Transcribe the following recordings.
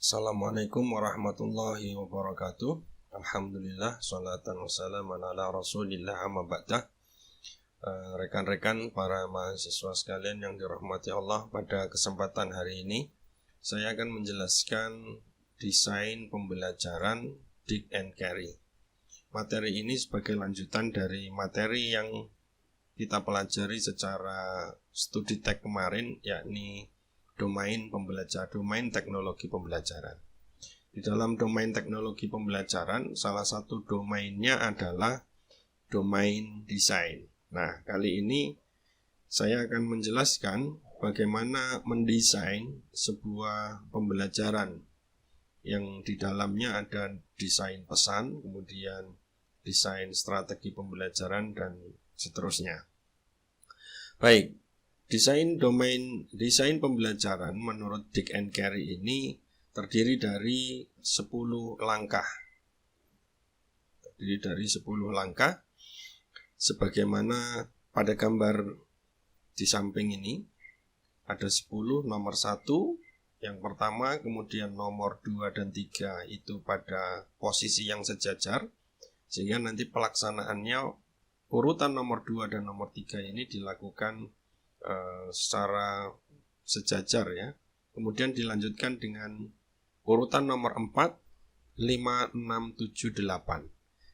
Assalamualaikum warahmatullahi wabarakatuh. Alhamdulillah, salatan wassalaman ala rasulillah amma ba'dah. Rekan-rekan para mahasiswa sekalian yang dirahmati Allah, pada kesempatan hari ini saya akan menjelaskan desain pembelajaran Dig and Carry. Materi ini sebagai lanjutan dari materi yang kita pelajari secara studi tag kemarin, yakni domain teknologi pembelajaran. Di dalam domain teknologi pembelajaran, salah satu domainnya adalah domain desain. Nah, kali ini saya akan menjelaskan bagaimana mendesain sebuah pembelajaran yang di dalamnya ada desain pesan, kemudian desain strategi pembelajaran, dan seterusnya. Baik. Desain pembelajaran menurut Dig and Carry ini terdiri dari 10 langkah. Sebagaimana pada gambar di samping ini ada 10, nomor 1 yang pertama, kemudian nomor 2 dan 3 itu pada posisi yang sejajar, sehingga nanti pelaksanaannya urutan nomor 2 dan nomor 3 ini dilakukan secara sejajar ya. Kemudian dilanjutkan dengan urutan nomor 4, 5, 6, 7, 8.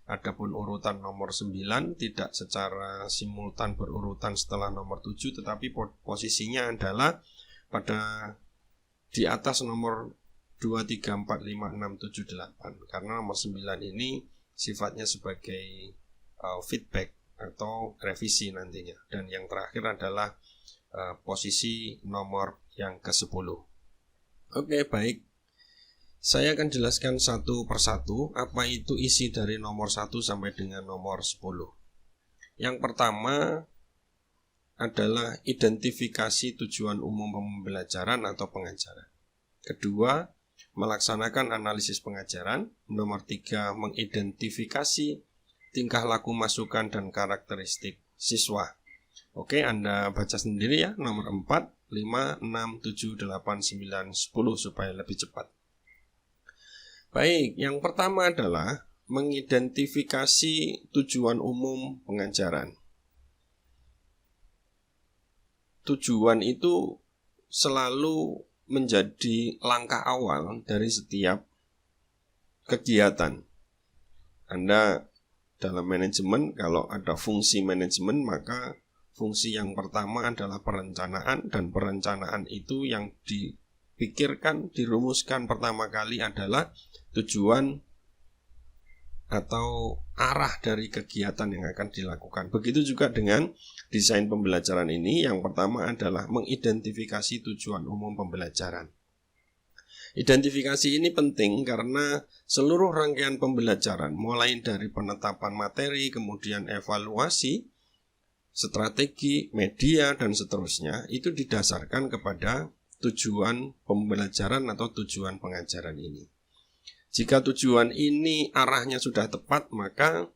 Adapun urutan nomor 9 tidak secara simultan berurutan setelah nomor 7, tetapi posisinya adalah pada di atas nomor 2, 3, 4, 5, 6, 7, 8. Karena nomor 9 ini sifatnya sebagai feedback atau revisi nantinya. Dan yang terakhir adalah posisi nomor yang ke-10. Oke, baik. Saya akan jelaskan satu persatu apa itu isi dari nomor 1 sampai dengan nomor 10. Yang pertama adalah identifikasi tujuan umum pembelajaran atau pengajaran. Kedua, melaksanakan analisis pengajaran. Nomor 3, mengidentifikasi tingkah laku masukan dan karakteristik siswa. Oke, Anda baca sendiri ya, nomor 4, 5, 6, 7, 8, 9, 10 supaya lebih cepat. Baik, yang pertama adalah mengidentifikasi tujuan umum pengajaran. Tujuan itu selalu menjadi langkah awal dari setiap kegiatan. Anda dalam manajemen, kalau ada fungsi manajemen, maka fungsi yang pertama adalah perencanaan, dan perencanaan itu yang dipikirkan, dirumuskan pertama kali adalah tujuan atau arah dari kegiatan yang akan dilakukan. Begitu juga dengan desain pembelajaran ini, yang pertama adalah mengidentifikasi tujuan umum pembelajaran. Identifikasi ini penting karena seluruh rangkaian pembelajaran, mulai dari penetapan materi, kemudian evaluasi, strategi, media, dan seterusnya, itu didasarkan kepada tujuan pembelajaran atau tujuan pengajaran ini. Jika tujuan ini arahnya sudah tepat, maka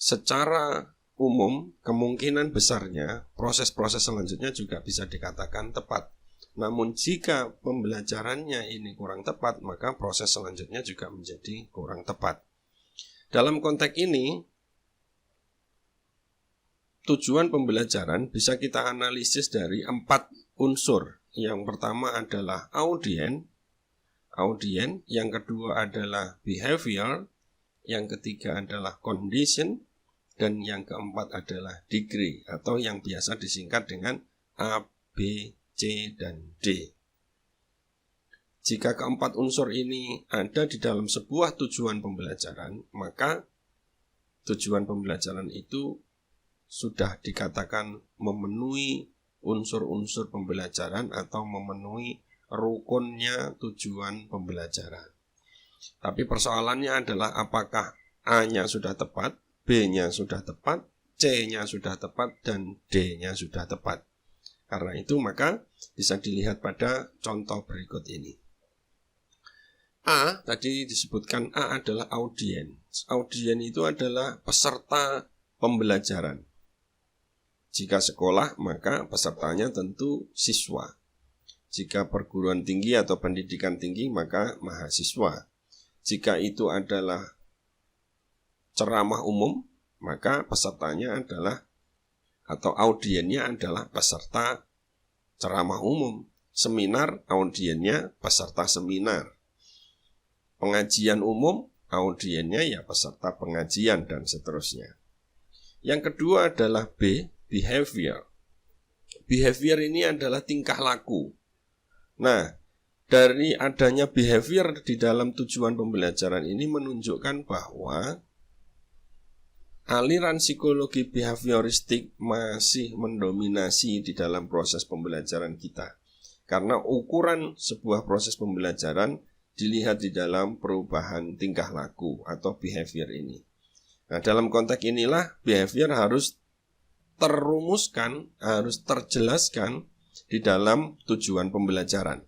secara umum kemungkinan besarnya proses-proses selanjutnya juga bisa dikatakan tepat. Namun jika pembelajarannya ini kurang tepat, maka proses selanjutnya juga menjadi kurang tepat. Dalam konteks ini, tujuan pembelajaran bisa kita analisis dari 4 unsur. Yang pertama adalah audien, yang kedua adalah behavior, yang ketiga adalah condition, dan yang keempat adalah degree atau yang biasa disingkat dengan A, B, C, dan D. Jika keempat unsur ini ada di dalam sebuah tujuan pembelajaran, maka tujuan pembelajaran itu sudah dikatakan memenuhi unsur-unsur pembelajaran atau memenuhi rukunnya tujuan pembelajaran. Tapi persoalannya adalah apakah A-nya sudah tepat, B-nya sudah tepat, C-nya sudah tepat, dan D-nya sudah tepat. Karena itu maka bisa dilihat pada contoh berikut ini. A, tadi disebutkan A adalah audien. Audien itu adalah peserta pembelajaran. Jika sekolah, maka pesertanya tentu siswa. Jika perguruan tinggi atau pendidikan tinggi, maka mahasiswa. Jika itu adalah ceramah umum, maka pesertanya adalah atau audiennya adalah peserta ceramah umum. Seminar, audiennya peserta seminar. Pengajian umum, audiennya ya peserta pengajian, dan seterusnya. Yang kedua adalah B, behavior. Behavior ini adalah tingkah laku. Nah, dari adanya behavior di dalam tujuan pembelajaran ini menunjukkan bahwa aliran psikologi behavioristik masih mendominasi di dalam proses pembelajaran kita. Karena ukuran sebuah proses pembelajaran dilihat di dalam perubahan tingkah laku atau behavior ini. Nah, dalam konteks inilah behavior harus terumuskan, harus terjelaskan di dalam tujuan pembelajaran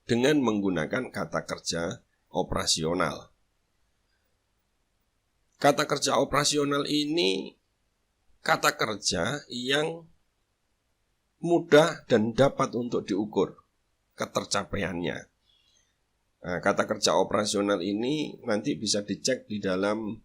dengan menggunakan kata kerja operasional. Kata kerja operasional ini kata kerja yang mudah dan dapat untuk diukur ketercapaiannya. Nah, kata kerja operasional ini nanti bisa dicek di dalam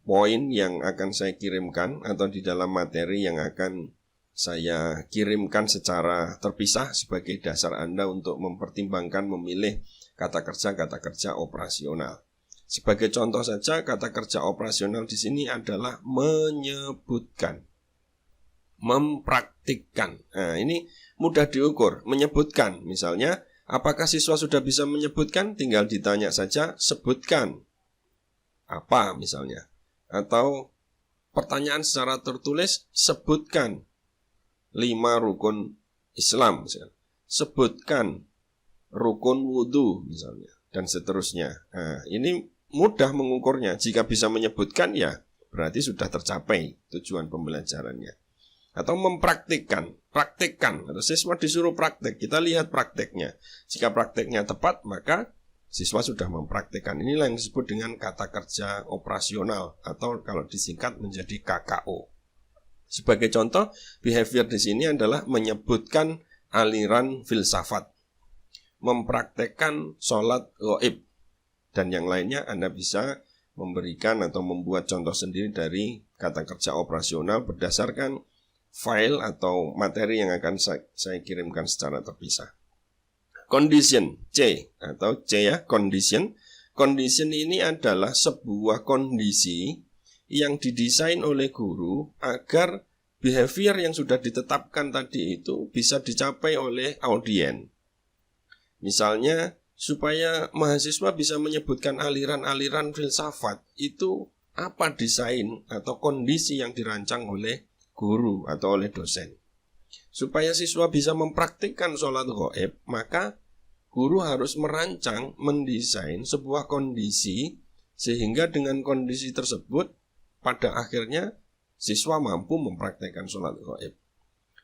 poin yang akan saya kirimkan atau di dalam materi yang akan saya kirimkan secara terpisah sebagai dasar Anda untuk mempertimbangkan memilih kata kerja operasional. Sebagai contoh saja, kata kerja operasional di sini adalah menyebutkan, mempraktikkan. Nah, ini mudah diukur, menyebutkan. Misalnya, apakah siswa sudah bisa menyebutkan? Tinggal ditanya saja, sebutkan apa misalnya. Atau pertanyaan secara tertulis, sebutkan 5 rukun Islam misalnya. Sebutkan rukun wudhu misalnya, dan seterusnya. Nah, ini mudah mengukurnya. Jika bisa menyebutkan, ya berarti sudah tercapai tujuan pembelajarannya. Atau mempraktikkan, praktikkan. Atau siswa disuruh praktek, kita lihat prakteknya. Jika prakteknya tepat, maka siswa sudah mempraktikkan. Inilah yang disebut dengan kata kerja operasional atau kalau disingkat menjadi KKO. Sebagai contoh, behavior di sini adalah menyebutkan aliran filsafat, mempraktekkan sholat gaib, dan yang lainnya. Anda bisa memberikan atau membuat contoh sendiri dari kata kerja operasional berdasarkan file atau materi yang akan saya kirimkan secara terpisah. Condition, C atau C ya, condition. Condition ini adalah sebuah kondisi yang didesain oleh guru agar behavior yang sudah ditetapkan tadi itu bisa dicapai oleh audien. Misalnya, supaya mahasiswa bisa menyebutkan aliran-aliran filsafat, itu apa desain atau kondisi yang dirancang oleh guru atau oleh dosen. Supaya siswa bisa mempraktikkan sholat gaib, maka guru harus merancang, mendesain sebuah kondisi sehingga dengan kondisi tersebut pada akhirnya siswa mampu mempraktikkan sholat gaib.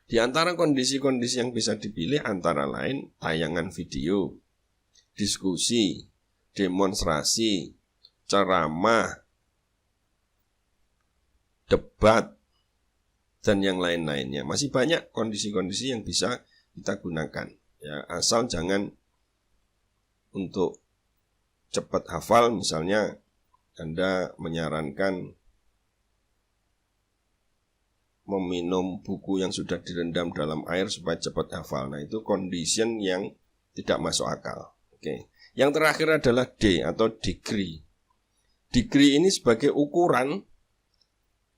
Di antara kondisi-kondisi yang bisa dipilih antara lain tayangan video, diskusi, demonstrasi, ceramah, debat, dan yang lain-lainnya. Masih banyak kondisi-kondisi yang bisa kita gunakan. Ya, asal jangan untuk cepat hafal, misalnya Anda menyarankan meminum buku yang sudah direndam dalam air supaya cepat hafal. Nah, itu condition yang tidak masuk akal. Oke. Yang terakhir adalah D atau degree. Degree ini sebagai ukuran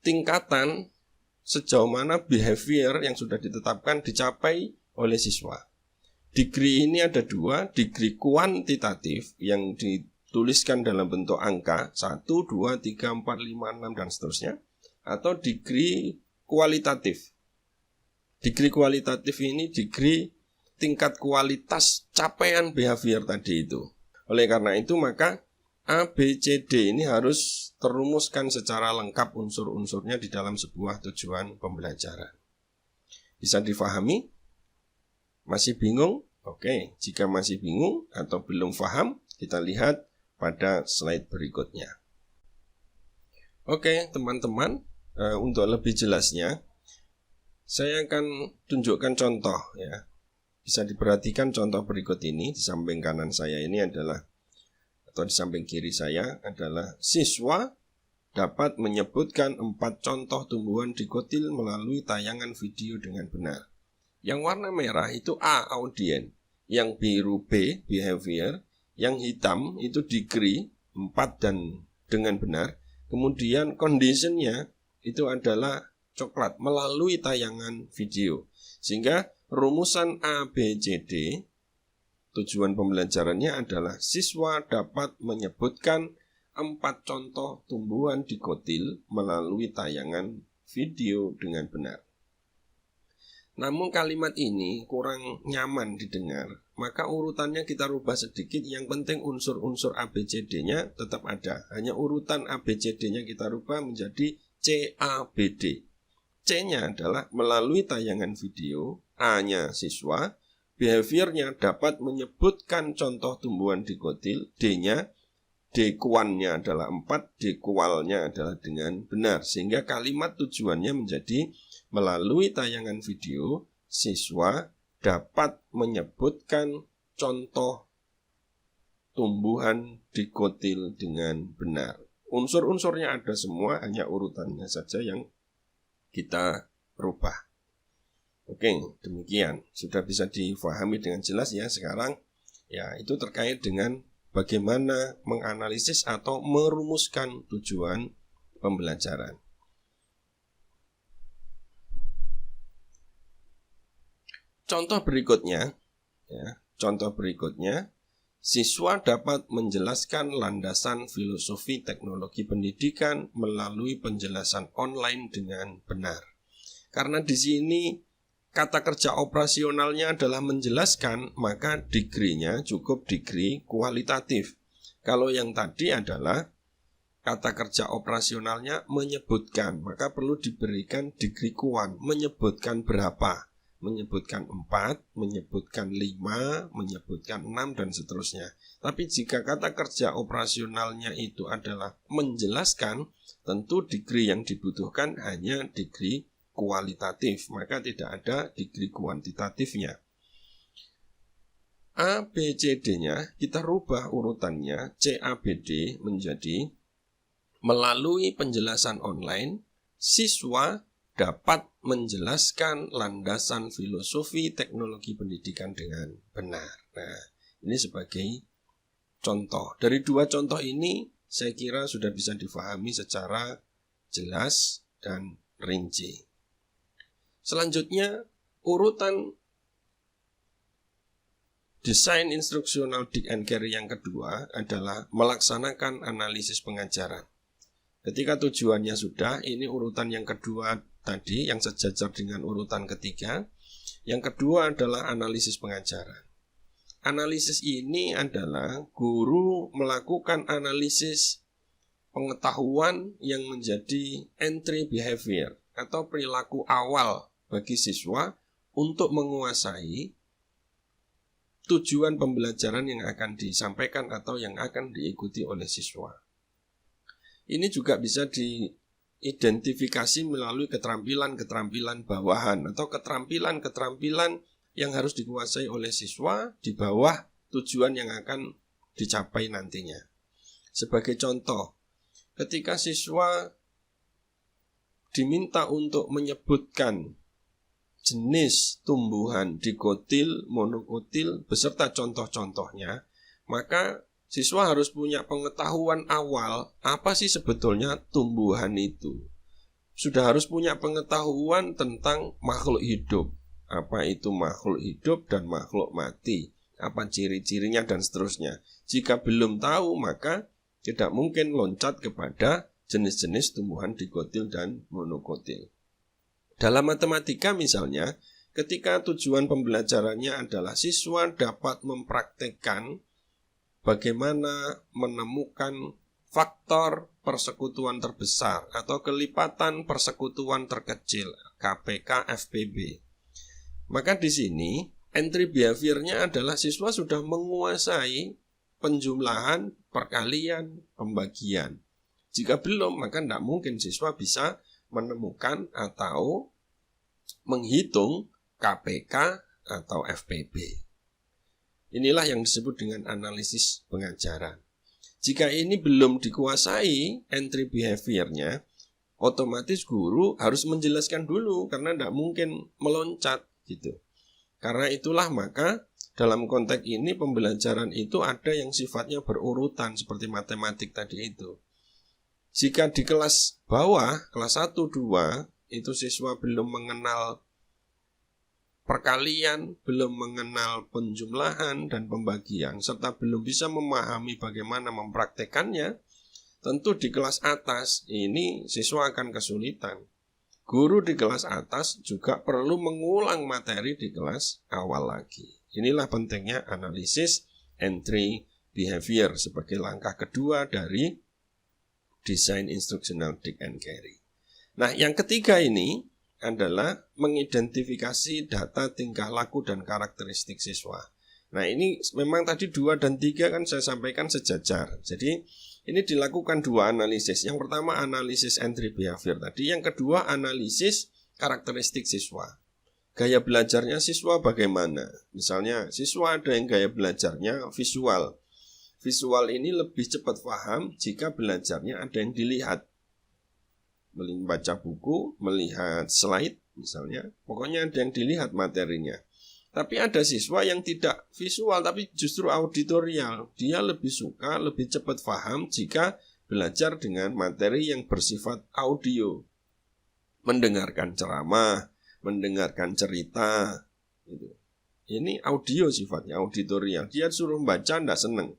tingkatan sejauh mana behavior yang sudah ditetapkan dicapai oleh siswa. Degree ini ada 2, degree kuantitatif yang dituliskan dalam bentuk angka 1, 2, 3, 4, 5, 6 dan seterusnya, atau degree kualitatif. Degree kualitatif ini degree tingkat kualitas capaian behavior tadi itu. Oleh karena itu maka A, B, C, D ini harus terumuskan secara lengkap unsur-unsurnya di dalam sebuah tujuan pembelajaran. Bisa difahami? Masih bingung? Oke, jika masih bingung atau belum paham, kita lihat pada slide berikutnya. Oke, teman-teman, untuk lebih jelasnya, Saya akan tunjukkan contoh ya. Bisa diperhatikan contoh berikut ini. Di samping kanan saya ini adalah, atau di samping kiri saya adalah siswa dapat menyebutkan 4 contoh tumbuhan dikotil melalui tayangan video dengan benar. Yang warna merah itu A, audien. Yang biru B, behavior. Yang hitam itu degree, 4 dan dengan benar. Kemudian conditionnya itu adalah coklat melalui tayangan video. Sehingga rumusan A, B, C, D, tujuan pembelajarannya adalah siswa dapat menyebutkan 4 contoh tumbuhan dikotil melalui tayangan video dengan benar. Namun kalimat ini kurang nyaman didengar, maka urutannya kita rubah sedikit. Yang penting unsur-unsur ABCD-nya tetap ada. Hanya urutan ABCD-nya kita rubah menjadi CABD. C-nya adalah melalui tayangan video, A-nya siswa, behaviornya dapat menyebutkan contoh tumbuhan dikotil, D-nya, D-kuannya adalah 4, D-kualnya adalah dengan benar. Sehingga kalimat tujuannya menjadi melalui tayangan video, siswa dapat menyebutkan contoh tumbuhan dikotil dengan benar. Unsur-unsurnya ada semua, hanya urutannya saja yang kita rubah. Oke, demikian. Sudah bisa difahami dengan jelas ya sekarang. Ya, itu terkait dengan bagaimana menganalisis atau merumuskan tujuan pembelajaran. Contoh berikutnya, siswa dapat menjelaskan landasan filosofi teknologi pendidikan melalui penjelasan online dengan benar. Karena di sini kata kerja operasionalnya adalah menjelaskan, maka degree-nya cukup degree kualitatif. Kalau yang tadi adalah kata kerja operasionalnya menyebutkan, maka perlu diberikan degree kuan, menyebutkan berapa. Menyebutkan 4, menyebutkan 5, menyebutkan 6, dan seterusnya. Tapi jika kata kerja operasionalnya itu adalah menjelaskan, tentu degree yang dibutuhkan hanya degree kualitatif, maka tidak ada degree kuantitatifnya. A, B, C, D-nya kita rubah urutannya, C, A, B, D menjadi melalui penjelasan online, siswa dapat menjelaskan landasan filosofi teknologi pendidikan dengan benar. Nah, ini sebagai contoh. Dari 2 contoh ini, saya kira sudah bisa difahami secara jelas dan rinci. Selanjutnya, urutan desain instruksional Dick and Carey yang kedua adalah melaksanakan analisis pengajaran. Ketika tujuannya sudah, ini urutan yang kedua tadi yang sejajar dengan urutan ketiga. Yang kedua adalah analisis pengajaran. Analisis ini adalah guru melakukan analisis pengetahuan yang menjadi entry behavior atau perilaku awal bagi siswa untuk menguasai tujuan pembelajaran yang akan disampaikan atau yang akan diikuti oleh siswa. Ini juga bisa diidentifikasi melalui keterampilan-keterampilan bawahan atau keterampilan-keterampilan yang harus dikuasai oleh siswa di bawah tujuan yang akan dicapai nantinya. Sebagai contoh, ketika siswa diminta untuk menyebutkan jenis tumbuhan dikotil, monokotil beserta contoh-contohnya, maka siswa harus punya pengetahuan awal apa sih sebetulnya tumbuhan itu. Sudah harus punya pengetahuan tentang makhluk hidup. Apa itu makhluk hidup dan makhluk mati. Apa ciri-cirinya dan seterusnya. Jika belum tahu, maka tidak mungkin loncat kepada jenis-jenis tumbuhan dikotil dan monokotil. Dalam matematika misalnya, ketika tujuan pembelajarannya adalah siswa dapat mempraktekkan bagaimana menemukan faktor persekutuan terbesar atau kelipatan persekutuan terkecil, KPK FPB. Maka di sini entry behaviornya adalah siswa sudah menguasai penjumlahan, perkalian, pembagian. Jika belum, maka tidak mungkin siswa bisa menemukan atau menghitung KPK atau FPB. Inilah yang disebut dengan analisis pengajaran. Jika ini belum dikuasai entry behavior-nya, otomatis guru harus menjelaskan dulu karena tidak mungkin meloncat gitu. Karena itulah maka dalam konteks ini pembelajaran itu ada yang sifatnya berurutan seperti matematik tadi itu. Jika di kelas bawah, kelas 1, 2, itu siswa belum mengenal perkalian, belum mengenal penjumlahan dan pembagian, serta belum bisa memahami bagaimana mempraktekannya, tentu di kelas atas ini siswa akan kesulitan. Guru di kelas atas juga perlu mengulang materi di kelas awal lagi. Inilah pentingnya analisis entry behavior sebagai langkah kedua dari desain instructional Dict and Carry. Nah, yang ketiga ini adalah mengidentifikasi data tingkah laku dan karakteristik siswa. Nah, ini memang tadi 2 dan 3 kan saya sampaikan sejajar. Jadi ini dilakukan 2 analisis. Yang pertama analisis entry behavior tadi, yang kedua analisis karakteristik siswa. Gaya belajarnya siswa bagaimana? Misalnya siswa ada yang gaya belajarnya visual. Visual ini lebih cepat paham jika belajarnya ada yang dilihat. Membaca buku, melihat slide misalnya, pokoknya ada yang dilihat materinya. Tapi ada siswa yang tidak visual tapi justru auditorial. Dia lebih suka, lebih cepat paham jika belajar dengan materi yang bersifat audio. Mendengarkan ceramah, mendengarkan cerita gitu. Ini audio sifatnya, auditorial. Dia suruh membaca tidak senang.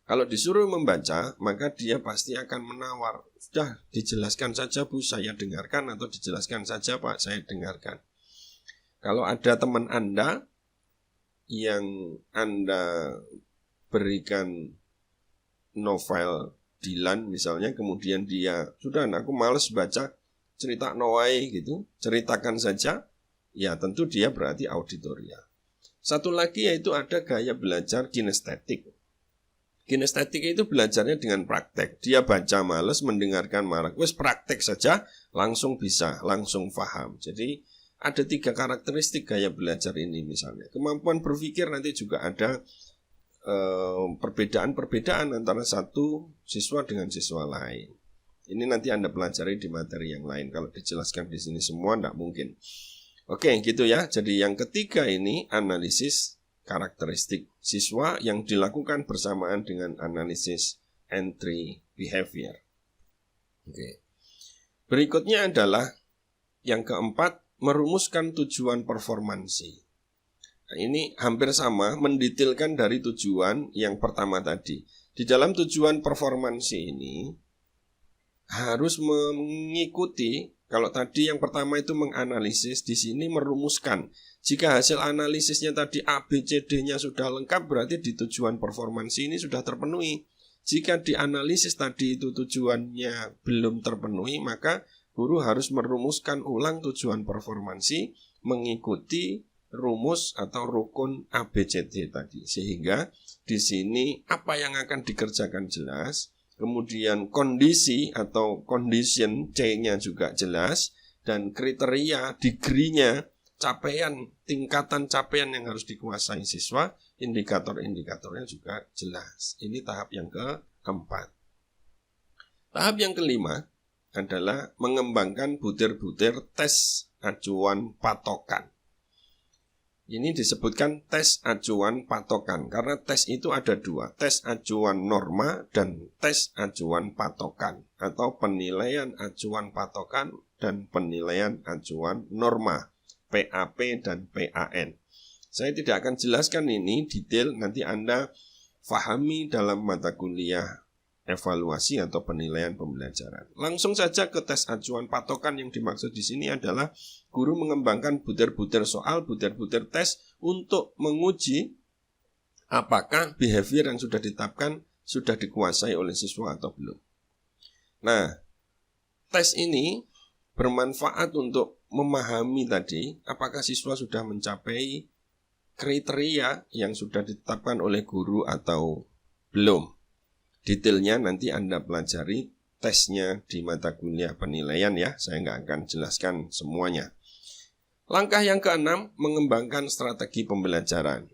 Kalau disuruh membaca, maka dia pasti akan menawar. Sudah, dijelaskan saja Bu, saya dengarkan, atau dijelaskan saja Pak, saya dengarkan. Kalau ada teman Anda yang Anda berikan novel Dylan misalnya, kemudian dia, sudah aku males baca, cerita Noai gitu, ceritakan saja, ya tentu dia berarti auditorial. Satu lagi yaitu ada gaya belajar kinestetik. Kinestetik itu belajarnya dengan praktek. Dia baca males, mendengarkan marah. Wes praktek saja, langsung bisa, langsung paham. Jadi ada 3 karakteristik gaya belajar ini misalnya. Kemampuan berpikir nanti juga ada perbedaan-perbedaan antara satu siswa dengan siswa lain. Ini nanti Anda pelajari di materi yang lain. Kalau dijelaskan di sini semua tidak mungkin. Oke, gitu ya. Jadi yang ketiga ini analisis karakteristik siswa yang dilakukan bersamaan dengan analisis entry behavior. Oke. Berikutnya adalah yang keempat, merumuskan tujuan performansi. Nah, ini hampir sama, mendetailkan dari tujuan yang pertama tadi. Di dalam tujuan performansi ini harus mengikuti, kalau tadi yang pertama itu menganalisis, di sini merumuskan. Jika hasil analisisnya tadi A, B, C, D-nya sudah lengkap, berarti di tujuan performansi ini sudah terpenuhi. Jika di analisis tadi itu tujuannya belum terpenuhi, maka guru harus merumuskan ulang tujuan performansi mengikuti rumus atau rukun ABCD tadi. Sehingga di sini apa yang akan dikerjakan jelas, kemudian kondisi atau condition C-nya juga jelas, dan kriteria, degree-nya, capaian, tingkatan capaian yang harus dikuasai siswa, indikator-indikatornya juga jelas. Ini tahap yang keempat. Tahap yang kelima adalah mengembangkan butir-butir tes acuan patokan. Ini disebutkan tes acuan patokan, karena tes itu ada 2, tes acuan norma dan tes acuan patokan, atau penilaian acuan patokan dan penilaian acuan norma. PAP dan PAN. Saya tidak akan jelaskan ini detail, nanti Anda fahami dalam mata kuliah evaluasi atau penilaian pembelajaran. Langsung saja ke tes acuan patokan. Yang dimaksud di sini adalah guru mengembangkan butir-butir soal, butir-butir tes untuk menguji apakah behavior yang sudah ditetapkan sudah dikuasai oleh siswa atau belum. Nah, tes ini bermanfaat untuk memahami tadi apakah siswa sudah mencapai kriteria yang sudah ditetapkan oleh guru atau belum. Detailnya nanti Anda pelajari tesnya di mata kuliah penilaian ya, saya nggak akan jelaskan semuanya. Langkah yang keenam, mengembangkan strategi pembelajaran.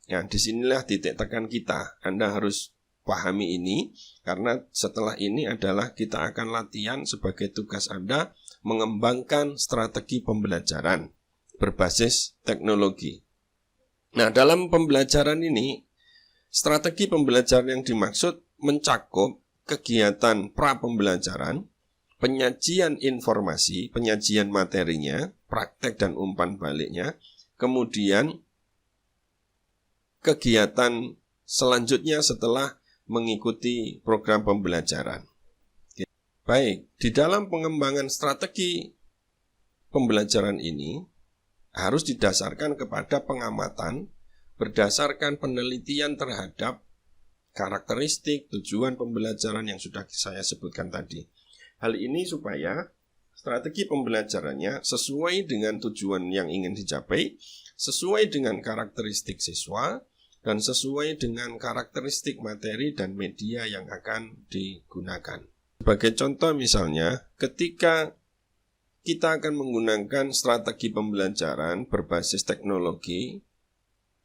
Ya, disinilah titik tekan kita. Anda harus pahami ini, karena setelah ini adalah kita akan latihan sebagai tugas Anda mengembangkan strategi pembelajaran berbasis teknologi. Nah, dalam pembelajaran ini, strategi pembelajaran yang dimaksud mencakup kegiatan pra-pembelajaran, penyajian informasi, penyajian materinya, praktek dan umpan baliknya, kemudian kegiatan selanjutnya setelah mengikuti program pembelajaran. Baik, di dalam pengembangan strategi pembelajaran ini harus didasarkan kepada pengamatan berdasarkan penelitian terhadap karakteristik tujuan pembelajaran yang sudah saya sebutkan tadi. Hal ini supaya strategi pembelajarannya sesuai dengan tujuan yang ingin dicapai, sesuai dengan karakteristik siswa, dan sesuai dengan karakteristik materi dan media yang akan digunakan. Sebagai contoh misalnya, ketika kita akan menggunakan strategi pembelajaran berbasis teknologi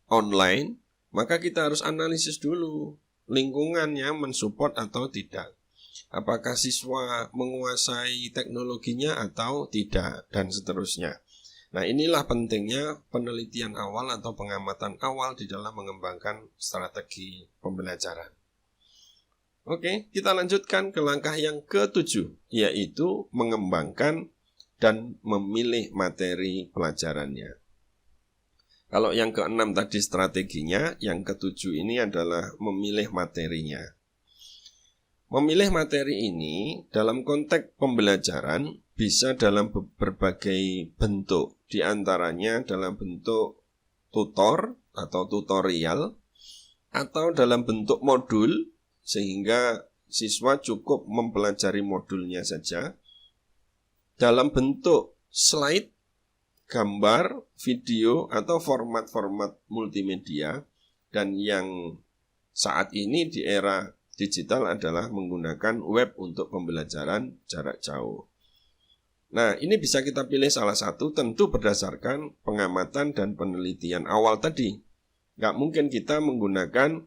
online, maka kita harus analisis dulu lingkungannya mensupport atau tidak. Apakah siswa menguasai teknologinya atau tidak, dan seterusnya. Nah, inilah pentingnya penelitian awal atau pengamatan awal di dalam mengembangkan strategi pembelajaran. Oke, kita lanjutkan ke langkah yang ke-7, yaitu mengembangkan dan memilih materi pelajarannya. Kalau yang ke-6 tadi strateginya, yang ke-7 ini adalah memilih materinya. Memilih materi ini dalam konteks pembelajaran bisa dalam berbagai bentuk, di antaranya dalam bentuk tutor atau tutorial, atau dalam bentuk modul, sehingga siswa cukup mempelajari modulnya saja, dalam bentuk slide, gambar, video, atau format-format multimedia, dan yang saat ini di era digital adalah menggunakan web untuk pembelajaran jarak jauh. Nah, ini bisa kita pilih salah satu, tentu berdasarkan pengamatan dan penelitian awal tadi. Nggak mungkin kita menggunakan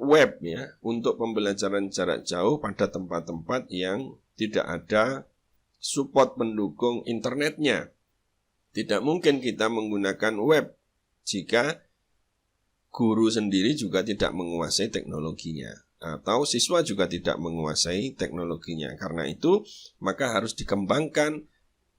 web ya untuk pembelajaran jarak jauh pada tempat-tempat yang tidak ada support pendukung internetnya. Tidak mungkin kita menggunakan web jika guru sendiri juga tidak menguasai teknologinya, atau siswa juga tidak menguasai teknologinya. Karena itu, maka harus dikembangkan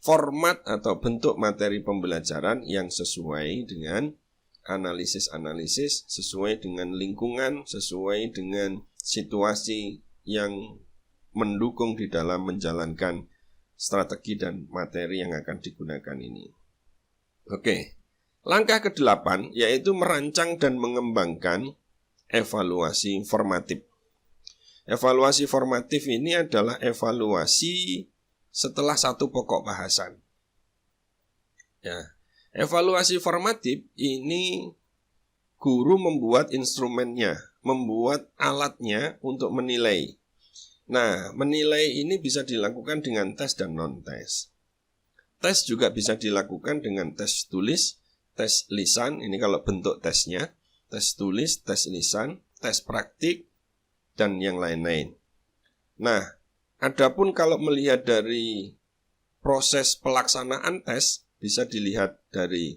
format atau bentuk materi pembelajaran yang sesuai dengan analisis-analisis, sesuai dengan lingkungan, sesuai dengan situasi yang mendukung di dalam menjalankan strategi dan materi yang akan digunakan ini. Oke, langkah ke-8 yaitu merancang dan mengembangkan evaluasi formatif. Evaluasi formatif ini adalah evaluasi setelah satu pokok bahasan. Ya, evaluasi formatif ini guru membuat instrumennya, membuat alatnya untuk menilai. Nah, menilai ini bisa dilakukan dengan tes dan non-tes. Tes juga bisa dilakukan dengan tes tulis, tes lisan, ini kalau bentuk tesnya, tes tulis, tes lisan, tes praktik, dan yang lain-lain. Nah, adapun kalau melihat dari proses pelaksanaan tes, bisa dilihat dari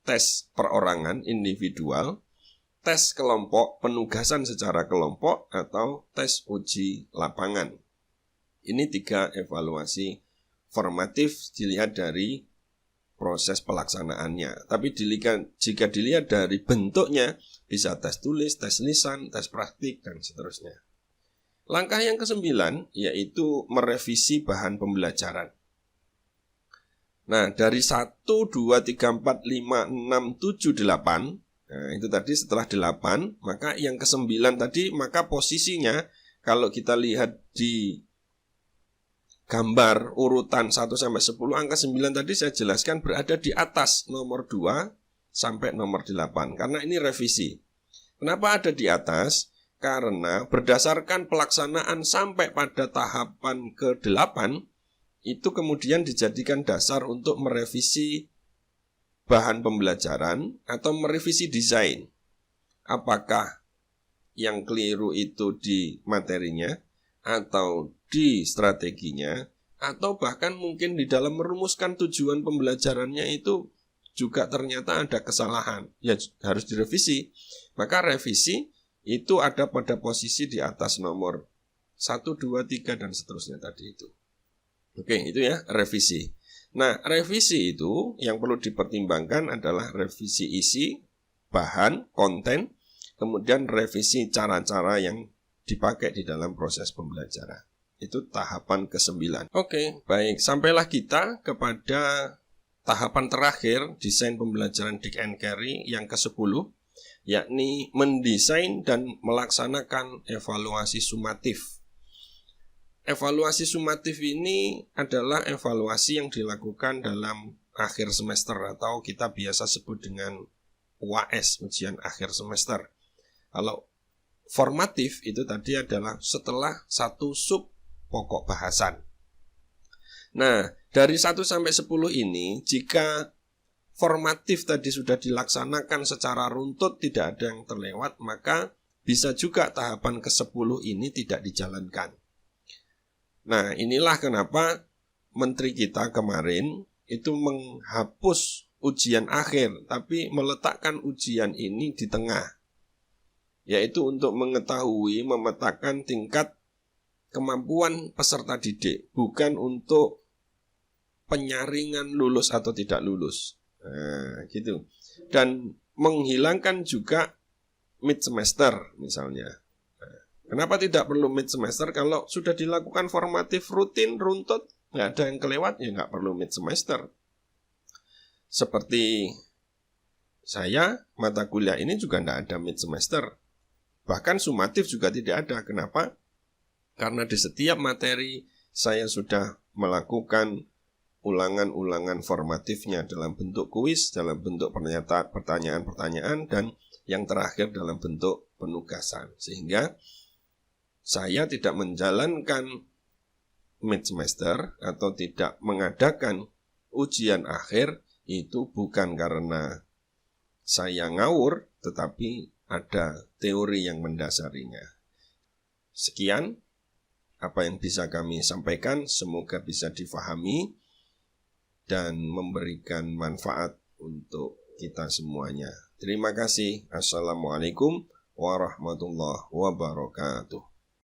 tes perorangan individual, tes kelompok, penugasan secara kelompok, atau tes uji lapangan. Ini 3 evaluasi formatif dilihat dari proses pelaksanaannya. Tapi jika dilihat dari bentuknya, bisa tes tulis, tes lisan, tes praktik, dan seterusnya. Langkah yang ke-9 yaitu merevisi bahan pembelajaran. Nah, dari 1, 2, 3, 4, 5, 6, 7, 8, nah itu tadi setelah 8, maka yang ke-9 tadi, maka posisinya kalau kita lihat di gambar urutan 1 sampai 10, angka 9 tadi saya jelaskan berada di atas nomor 2 sampai nomor 8, karena ini revisi. Kenapa ada di atas? Karena berdasarkan pelaksanaan sampai pada tahapan ke-8, itu kemudian dijadikan dasar untuk merevisi bahan pembelajaran atau merevisi desain. Apakah yang keliru itu di materinya atau di strateginya, atau bahkan mungkin di dalam merumuskan tujuan pembelajarannya itu juga ternyata ada kesalahan, ya harus direvisi. Maka revisi itu ada pada posisi di atas nomor 1, 2, 3 dan seterusnya tadi itu. Oke, itu ya revisi. Nah, revisi itu yang perlu dipertimbangkan adalah revisi isi, bahan, konten, kemudian revisi cara-cara yang dipakai di dalam proses pembelajaran. Itu tahapan ke-9. Oke, baik. Sampailah kita kepada tahapan terakhir desain pembelajaran Dick and Carey yang ke-10, yakni mendesain dan melaksanakan evaluasi sumatif. Evaluasi sumatif ini adalah evaluasi yang dilakukan dalam akhir semester atau kita biasa sebut dengan UAS, ujian akhir semester. Kalau formatif itu tadi adalah setelah satu sub pokok bahasan. Nah, dari 1 sampai 10 ini, jika formatif tadi sudah dilaksanakan secara runtut, tidak ada yang terlewat, maka bisa juga tahapan ke-10 ini tidak dijalankan. Nah, inilah kenapa menteri kita kemarin itu menghapus ujian akhir, tapi meletakkan ujian ini di tengah, yaitu untuk mengetahui, memetakan tingkat kemampuan peserta didik, bukan untuk penyaringan lulus atau tidak lulus. Nah, gitu. Dan menghilangkan juga mid semester misalnya. Kenapa tidak perlu mid semester? Kalau sudah dilakukan formatif rutin, runtut, nggak ada yang kelewat, ya nggak perlu mid semester. Seperti saya, mata kuliah ini juga nggak ada mid semester. Bahkan sumatif juga tidak ada. Kenapa? Karena di setiap materi saya sudah melakukan ulangan-ulangan formatifnya dalam bentuk kuis, dalam bentuk pertanyaan-pertanyaan, dan yang terakhir dalam bentuk penugasan. Sehingga saya tidak menjalankan mid semester atau tidak mengadakan ujian akhir itu bukan karena saya ngawur, tetapi ada teori yang mendasarinya. Sekian apa yang bisa kami sampaikan, semoga bisa difahami dan memberikan manfaat untuk kita semuanya. Terima kasih. Assalamualaikum warahmatullahi wabarakatuh.